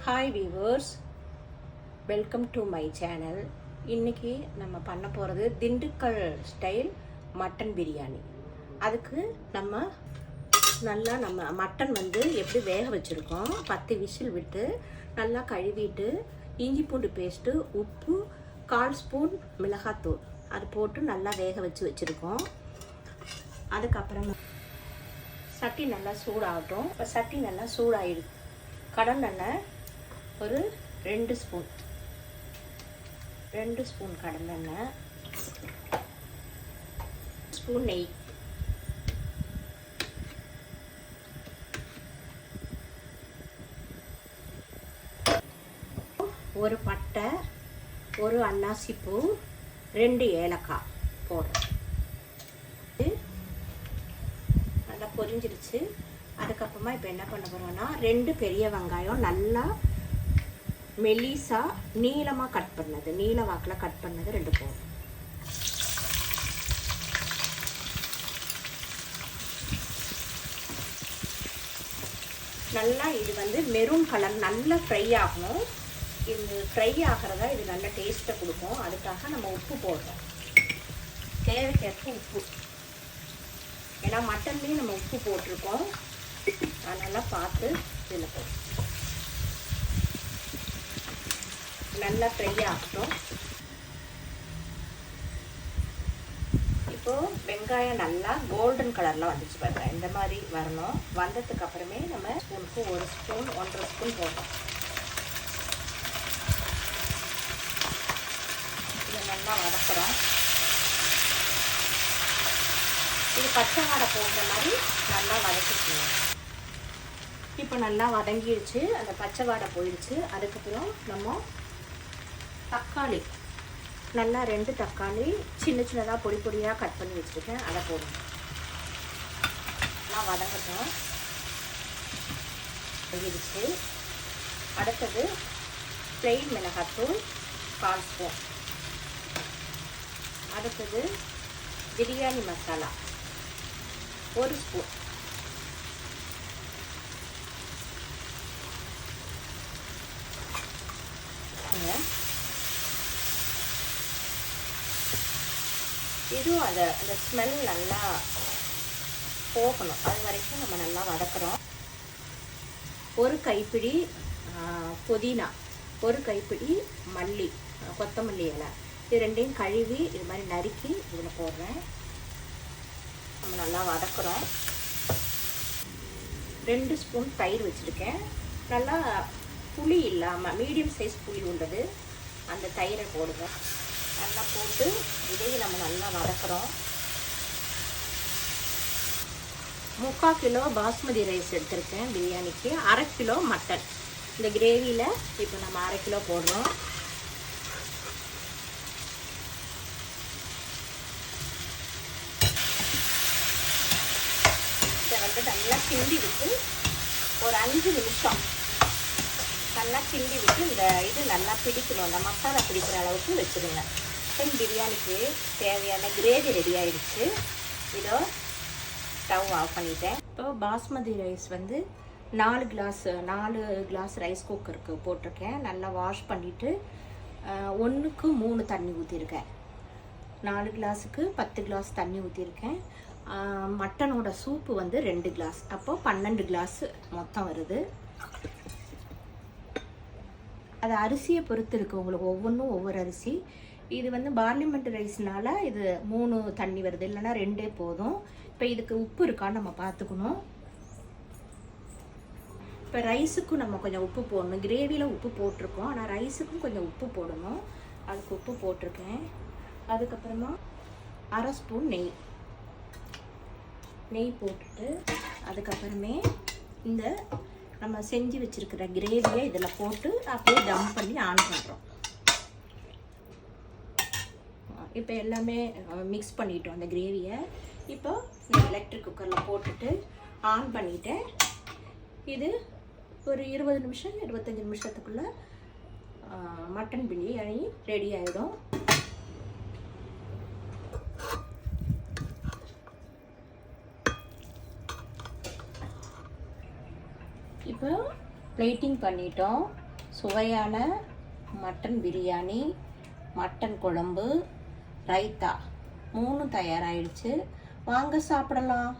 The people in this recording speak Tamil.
Hi viewers, welcome to my channel. இன்றைக்கி நம்ம பண்ண போகிறது திண்டுக்கல் ஸ்டைல் மட்டன் பிரியாணி. அதுக்கு நம்ம மட்டன் வந்து எப்படி வேக வச்சுருக்கோம், 10 விசில் விட்டு நல்லா கழுவிட்டு இஞ்சி பூண்டு பேஸ்ட்டு, உப்பு, 1/4 ஸ்பூன் மிளகாத்தூள் அது போட்டு நல்லா வேக வச்சுருக்கோம். அதுக்கப்புறமா சட்டி நல்லா சூடாகட்டும். இப்போ சட்டி நல்லா சூடாகிடுது. கடலெண்ணெய் ஒரு 2 ஸ்பூன் கடலெண்ணெய், ஸ்பூன் நெய், ஒரு பட்டை, ஒரு அன்னாசிப்பூ, 2 ஏலக்காய் போடுறேன். நல்லா பொரிஞ்சிருச்சு. அதுக்கப்புறமா இப்போ என்ன பண்ண போகிறோன்னா 2 பெரிய வெங்காயம் நல்லா மெலிசா நீளமாக கட் பண்ணது, நீல வாக்கில் கட் பண்ணது 2 போதும். நல்லா இது வந்து மெரூன் கலர் நல்லா ஃப்ரை ஆகணும். இது ஃப்ரை ஆகிறதா இது நல்ல டேஸ்ட்டை கொடுக்கும். அதுக்காக நம்ம உப்பு போடுறோம், தேவைக்கேற்ப உப்பு. ஏன்னா மட்டன்லேயும் நம்ம உப்பு போட்டிருக்கோம், அதனால் பார்த்து இதில் போடும். நல்லா ஃப்ரை ஆகட்டும். இப்போது வெங்காயம் நல்லா கோல்டன் கலரில் வந்துச்சு பாருங்கள். இந்த மாதிரி வரணும். வந்ததுக்கு அப்புறமே நம்ம ஸ்பூனுக்கு 1 ஸ்பூன் 1.5 ஸ்பூன் போடுறோம். இதை நல்லா வதக்குறோம். இது பச்சை வாடை போடுற மாதிரி நல்லா வதக்கிக்கணும். இப்போ நல்லா வதங்கிடுச்சு, அந்த பச்சை வாடை போயிடுச்சு. அதுக்கப்புறம் நம்ம தக்காளி நல்லா 2 தக்காளி சின்ன சின்னதாக பொடி பொடியாக கட் பண்ணி வச்சுருக்கேன், அதை போடணும். நல்லா வதங்கட்டும். வதங்கிடுச்சு. அடுத்தது ப்ளெயின் மிளகாத்தூள் 1/4 ஸ்பூன். அடுத்தது பிரியாணி மசாலா 1 ஸ்பூன். இதுவும் அந்த ஸ்மெல் நல்லா போகணும், அது வரைக்கும் நம்ம நல்லா வதக்குறோம். 1 கைப்பிடி புதினா, 1 கைப்பிடி மல்லி, கொத்தமல்லி இலை, இது 2யும் கழுவி இது மாதிரி நறுக்கி இதில் போடுறேன். நம்ம நல்லா வதக்குறோம். 2 ஸ்பூன் தயிர் வச்சுருக்கேன். நல்லா புளி இல்லாமல் மீடியம் சைஸ் புளி உள்ளது, அந்த தயிரை போடுங்க. நல்லா போட்டு இதையும் நம்ம நல்லா வதக்குறோம். 3/4 கிலோ பாஸ்மதி ரைஸ் எடுத்திருக்கேன் பிரியாணிக்கு. 1/2 கிலோ மட்டன். இந்த கிரேவியில் இப்போ நம்ம 1/2 கிலோ போடுறோம். இதை வந்து நல்லா கிண்டி விட்டு ஒரு 5 நிமிஷம் நல்லா கிண்டி விட்டு இந்த இது நல்லா பிடிக்கணும், இந்த மசாலா பிடிக்கிற அளவுக்கு வச்சுருங்க. மட்டன் பிரியாணிக்கு தேவையான கிரேவி ரெடி ஆகிடுச்சு. இதோ ஸ்டவ் ஆஃப் பண்ணிட்டேன். இப்போ பாஸ்மதி ரைஸ் வந்து 4 கிளாஸ் ரைஸ் குக்கருக்கு போட்டிருக்கேன். நல்லா வாஷ் பண்ணிவிட்டு 1க்கு 3 தண்ணி ஊற்றிருக்கேன். 4 கிளாஸுக்கு 10 கிளாஸ் தண்ணி ஊற்றிருக்கேன். மட்டனோட சூப்பு வந்து 2 கிளாஸ், அப்போது 12 கிளாஸு மொத்தம் வருது. அது அரிசியை பொறுத்து இருக்குது, உங்களுக்கு ஒவ்வொன்றும் ஒவ்வொரு அரிசி. இது வந்து பார்லிமெண்ட் ரைஸ்னால இது 3 தண்ணி வருது, இல்லைன்னா 2 போதும். இப்போ இதுக்கு உப்பு இருக்கான்னு நம்ம பார்த்துக்கணும். இப்போ ரைஸுக்கும் நம்ம கொஞ்சம் உப்பு போடணும். கிரேவியில் உப்பு போட்டிருக்கோம், ஆனால் ரைஸுக்கும் கொஞ்சம் உப்பு போடணும். அதுக்கு உப்பு போட்டிருக்கேன். அதுக்கப்புறமா 1/2 ஸ்பூன் நெய் போட்டுட்டு அதுக்கப்புறமே இந்த நம்ம செஞ்சு வச்சுருக்கிற கிரேவியை இதில் போட்டு அப்படியே தம் பண்ணி ஆன் பண்ணுறோம். இப்போ எல்லாமே மிக்ஸ் பண்ணிட்டோம் அந்த கிரேவியை. இப்போ எலக்ட்ரிக் குக்கரில் போட்டுட்டு ஆன் பண்ணிவிட்டேன். இது ஒரு 20 நிமிஷம் 25 நிமிஷத்துக்குள்ளே மட்டன் பிரியாணி ரெடி ஆகிடும். இப்போ பிளேட்டிங் பண்ணிட்டோம். சுவையான மட்டன் பிரியாணி, மட்டன் குழம்பு, ரைத்தா 3 தயாராகிடுச்சு. வாங்க சாப்பிடலாம்.